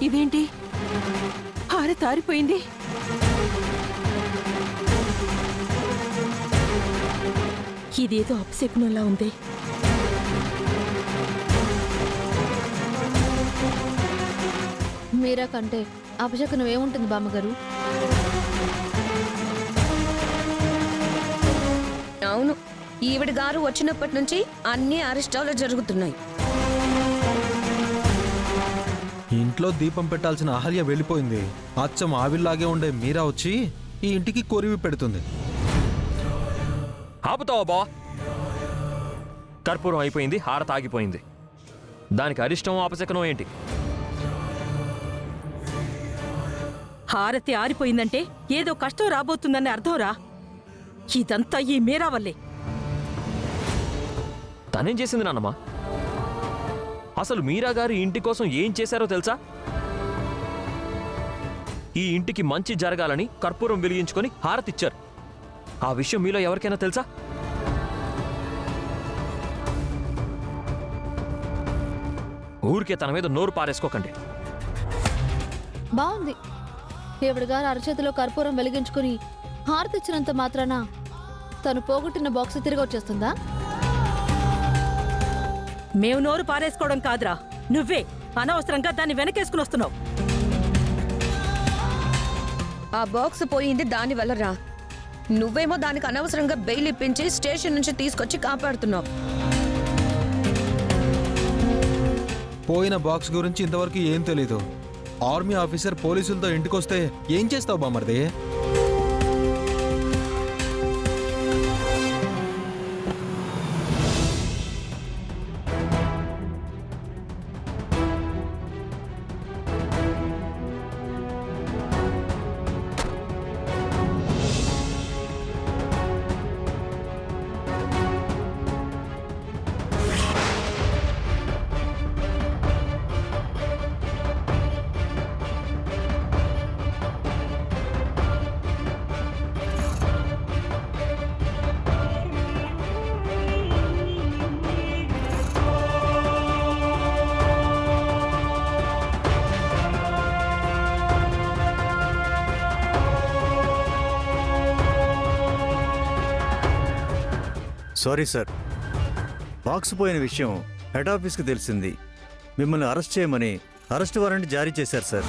ఇదేంటి హారతి ఆరిపోయింది? ఇదేదో అపశకునంలా ఉంది. మీరా కంటే అపశకునం ఏముంటుంది బామ్మగారు? అవును, ఈవిడ గారు వచ్చినప్పటి నుంచి అన్ని అరిష్టాలు జరుగుతున్నాయి. ఇంట్లో దీపం పెట్టాల్సిన అహల్య వెళ్ళిపోయింది. అచ్చం ఆవిల్లాగే ఉండే మీరా వచ్చి ఈ ఇంటికి కొరివి పెడుతుంది. ఆపుతావా బా? కర్పూరం అయిపోయింది, హారత ఆగిపోయింది. దానికి అరిష్టం అపశకనం ఏంటి? హారతి ఆరిపోయిందంటే ఏదో కష్టం రాబోతుందని అర్థం రా. ఇదంతా ఈ మీరా వల్లే. తనేం చేసింది నాన్నమ్మా? అసలు మీరా గారు ఇంటి కోసం ఏం చేశారో తెలుసా? ఈ ఇంటికి మంచి జరగాలని కర్పూరం వెలిగించుకొని హారతిచ్చారు. ఆ విషయం మీలో ఎవరికైనా తెలుసా? ఊరికే తన మీద నోరు పారేసుకోకండి. బాగుంది. ఈవిడ గారు అరచేతిలో కర్పూరం వెలిగించుకుని హారతిచ్చినంత మాత్రాన తను పోగొట్టిన బాక్స్ తిరిగి వచ్చేస్తుందా? మేము నోరు పారేసుకోవడం కాదురా, నువ్వే అనవసరంగా దాన్ని వెనకేసుకుని వస్తున్నావు. ఆ బాక్స్ పోయింది దాని వల్ల రా. నువ్వేమో దానికి అనవసరంగా బెయిల్ ఇప్పించి స్టేషన్ నుంచి తీసుకొచ్చి కాపాడుతున్నావు. పోయిన బాక్స్ గురించి ఇంతవరకు ఏం తెలీదు. ఆర్మీ ఆఫీసర్ పోలీసులతో ఇంటికొస్తే ఏం చేస్తావు బామర్ది? సారీ సార్, బాక్స్ పోయిన విషయం హెడ్ ఆఫీస్కి తెలిసింది. మిమ్మల్ని అరెస్ట్ చేయమని అరెస్ట్ వారెంట్ జారీ చేశారు సార్.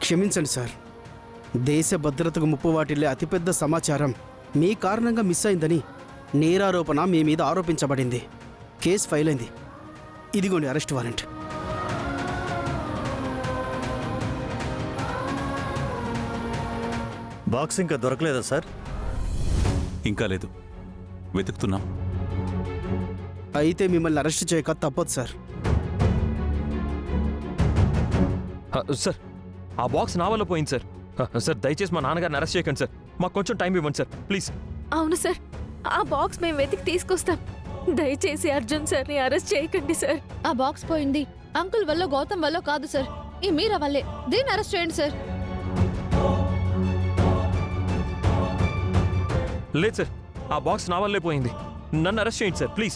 క్షమించండి సార్, దేశ భద్రతకు ముప్పు వాటిల్లే అతిపెద్ద సమాచారం మీ కారణంగా మిస్ అయిందని నేరారోపణ మీ మీద ఆరోపించబడింది. కేసు ఫైల్ అయింది. ఇదిగోండి అరెస్ట్ వారెంట్. బాక్స్ ఇంకా దొరకలేదా సార్? ఇంకా లేదు, వెతుకుతున్నాం. అయితే మిమ్మల్ని అరెస్ట్ చేయక తప్పదు సార్. సార్, ఆ బాక్స్ నా వల్ల పోయింది సార్. సార్, దయచేసి మా నాన్నగారిని అరెస్ట్ చేయకండి సార్. మాకు కొంచెం టైం ఇవ్వండి సార్, ప్లీజ్. అవును సార్, ఆ బాక్స్ మేము వెతికి తీసుకొస్తాం. దయచేసి అర్జున్ సార్ని అరెస్ట్ చేయకండి సార్. ఆ బాక్స్ పోయింది అంకుల్ వల్ల, గౌతమ్ వల్ల కాదు సార్, ఈ మీరా వల్లే. దీన్ని అరెస్ట్ చేయండి సార్. లేదు సార్, ఆ బాక్స్ నా వల్లే పోయింది. నన్ను అరెస్ట్ చేయండి సార్, ప్లీజ్.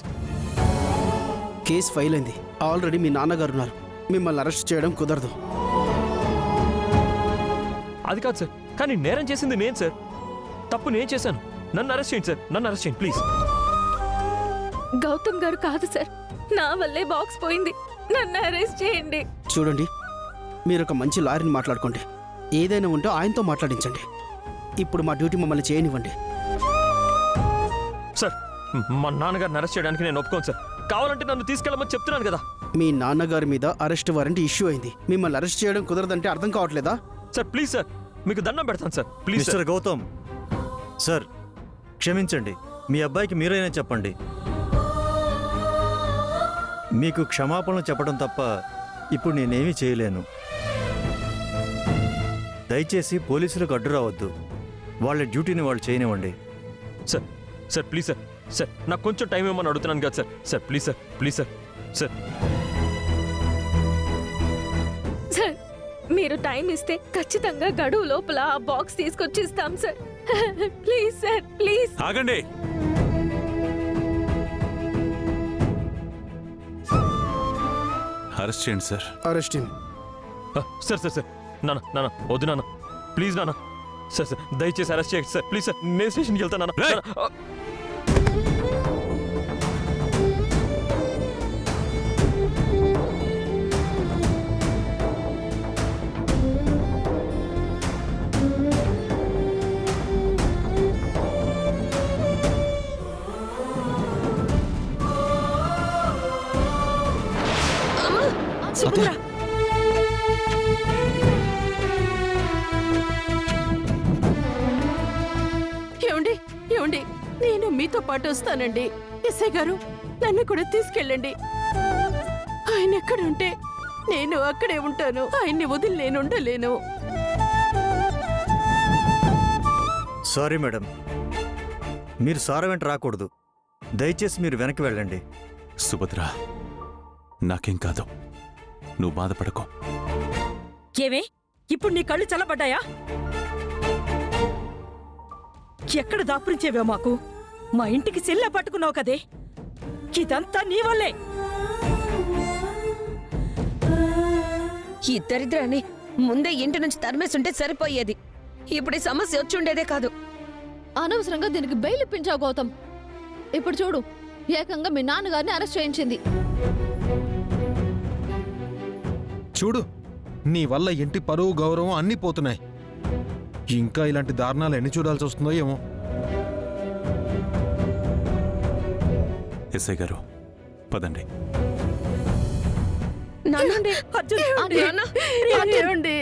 కేసు ఫైల్ అయింది. ఆల్రెడీ మీ నాన్నగారు ఉన్నారు. మిమ్మల్ని అరెస్ట్ చేయడం కుదరదు. అది కాదు సార్, కానీ నేరం చేసింది నేను సార్. తప్పు నేను చేశాను. నన్ను అరెస్ట్ చేయండి సార్, నన్ను అరెస్ట్ చేయండి ప్లీజ్. గౌతమ్ గారు కాదు సార్, నా వల్లే బాక్స్ పోయింది. నన్ను అరెస్ట్ చేయండి. చూడండి, మీరు ఒక మంచి లాయర్ని మాట్లాడుకోండి. ఏదైనా ఉంటే ఆయనతో మాట్లాడించండి. ఇప్పుడు మా డ్యూటీ మమ్మల్ని చేయనివ్వండి. సార్, మా నాన్నగారిని అరెస్ట్ చేయడానికి నేను ఒప్పుకోను సార్. కావాలంటే నన్ను తీసుకెళ్ళమని చెప్తున్నాను కదా. మీ నాన్నగారి మీద అరెస్ట్ వారెంట్ ఇష్యూ అయింది. మిమ్మల్ని అరెస్ట్ చేయడం కుదరదంటే అర్థం కావట్లేదా? సార్ ప్లీజ్ సార్, మీకు దండం పెడతాను sir, please. Mister Gautam sir, క్షమించండి. మీ అబ్బాయికి మీరైనా చెప్పండి. మీకు క్షమాపణలు చెప్పడం తప్ప ఇప్పుడు నేనేమీ చేయలేను. దయచేసి పోలీసులకు అడ్డు రావద్దు. వాళ్ళ డ్యూటీని వాళ్ళు చేయనివ్వండి. Sir, sir please sir. Sir, నాకు కొంచెం టైం ఇవ్వమని అడుగుతున్నాను కదా sir. Sir please sir, please sir. Sir sir, మీరు టైం ఇస్తే ఖచ్చితంగా గడువు లోపల ఆ బాక్స్ తీసుకొచ్చి ఇస్తాం సార్. Please sir, please. ఆగండి. అరెస్ట్ చేయండి sir. Arrest him. Sir sir sir నాన్న నాన్న వద్దు నాన్న ప్లీజ్ నాన్న. సార్ సార్ దయచేసి అరెస్ట్ చేయండి సార్ ప్లీజ్ సార్. నేను స్టేషన్కి వెళ్తాను నాన్న. రేయ్! నాన్న, సుభద్ర ఏమండి ఏమండి నేను మీతో పాటు వస్తానండి. ఎస్ఐ గారు నన్ను కూడా తీసుకెళ్ళండి. ఆయన ఎక్కడుంటే నేను అక్కడే ఉంటాను. ఆయన్ని వదిలి నేను ఉండలేను. సారీ మేడం, మీరు సారా వెంట రాకూడదు. దయచేసి మీరు వెనక్కి వెళ్ళండి. సుభద్ర, నాకేం కాదు, నువ్వు బాధపడకు. ఏమే ఇప్పుడు నీ కళ్ళు చల్లబడ్డాయా? ఎక్కడ దాపురించేవే మాకు? మా ఇంటికి సెల్ల పట్టుకున్నావు కదే, ఇదంతా నీ వల్లే. ఈ దరిద్రాన్ని ముందే ఇంటి నుంచి తరిమేస్తుంటే సరిపోయేది. ఇప్పుడు ఈ సమస్య వచ్చి ఉండేదే కాదు. అనవసరంగా దీనికి బెయిల్ ఇప్పించావు గౌతమ్. ఇప్పుడు చూడు, ఏకంగా మీ నాన్నగారిని అరెస్ట్ చేయించింది. చూడు, నీ వల్ల ఇంటి పరువు గౌరవం అన్నీ పోతున్నాయి. ఇంకా ఇలాంటి దారుణాలు ఎన్ని చూడాల్సి వస్తుందో ఏమో. ఎస్ఐ గారు పదండి. నాన్న, అర్జున్, నాన్న, ఏమండి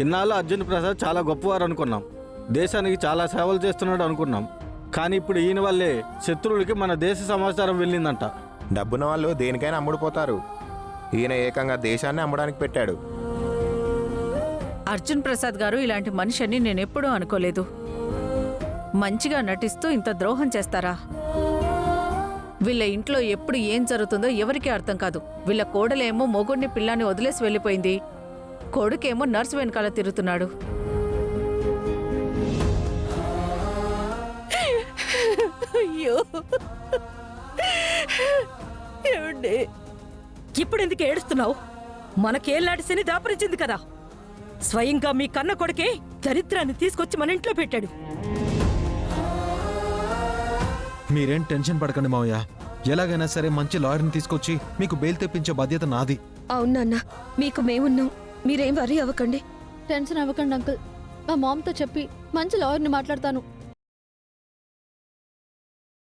ఇన్నాళ్ళు అర్జున్ ప్రసాద్ చాలా గొప్పవారు అనుకున్నాం. దేశానికి చాలా సేవలు చేస్తున్నాడు అనుకున్నాం. కానీ ఇప్పుడు ఈయన వల్లే శత్రువులకి మన దేశ సమాచారం వెళ్ళిందంట. డబ్బున్న వాళ్ళు దేనికైనా అమ్ముడుపోతారు. ఈయన ఏకంగా దేశాన్ని అమ్మడానికి పెట్టాడు. అర్జున్ ప్రసాద్ గారు ఇలాంటి మనిషి అని నేనెప్పుడూ అనుకోలేదు. మంచిగా నటిస్తూ ఇంత ద్రోహం చేస్తారా? వీళ్ళ ఇంట్లో ఎప్పుడు ఏం జరుగుతుందో ఎవరికీ అర్థం కాదు. వీళ్ళ కోడలేమో మొగుడిని పిల్లాన్ని వదిలేసి వెళ్ళిపోయింది, కొడుకేమో నర్సు వెనకాల తిరుగుతున్నాడు. అయ్యో ఏమండి, ఇప్పుడెందుకు ఏడుస్తున్నావు? మనకేళ్ళాటి శని దాపరించింది కదా. స్వయంగా మీ కన్న కొడుకే దరిద్రాన్ని తీసుకొచ్చి మన ఇంట్లో పెట్టాడు. మీరేం టెన్షన్ పడకండి మావయ్య. ఎలాగైనా సరే మంచి లాయర్ని తీసుకొచ్చి మీకు బెయిల్ తెప్పించే బాధ్యత నాది. అవును నాన్న, మీకు మేమున్నాం, మీరేం వరీ అవ్వకండి. టెన్షన్ అవ్వకండి అంకుల్. మా మామ్తో చెప్పి మంచి లాయర్ని మాట్లాడతాను.